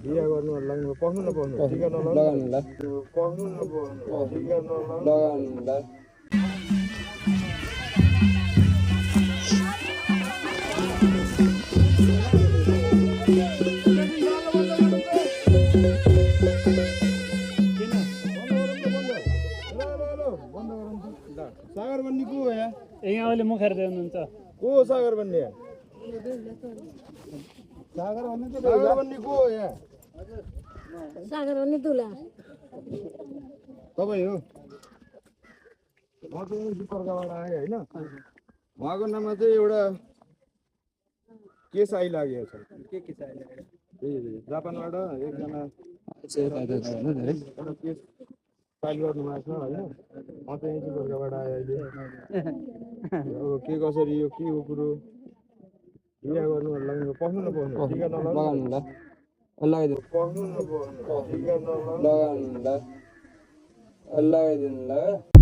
बिहा गर्नु लाग्नु पस्नु नपाउनु टिका नलाउनु लगाउनु ल पस्नु नपाउनु टिका नलाउनु लगाउनु ल सागर बन्ने को हो यहाँ यहाँले मुखेर देउनुहुन्छ को हो सागर बन्ने सागर बन्ने को हो यहाँ सागर भन्ने दुला तपाईँ हो म चाहिँ सुपर्काबाट आएँ होइन उहाँको नाममा चाहिँ एउटा केस आइलागेको छ के छ अहिले त्यही जापानबाट एकजना धेरै एउटा केस फाइल गर्नुभएको छ होइन म चाहिँ सुपर्काबाट आएँ अहिले अब के कसरी यो के हो कुरो बिहा गर्नु लाग्नु पस्नु नपाउनु टिका नलाउनु लगाउनु ल लगाइदिनु पस्नु नपाउनु टिका नलाउनु लगाउनु ल लगाइदिनु ल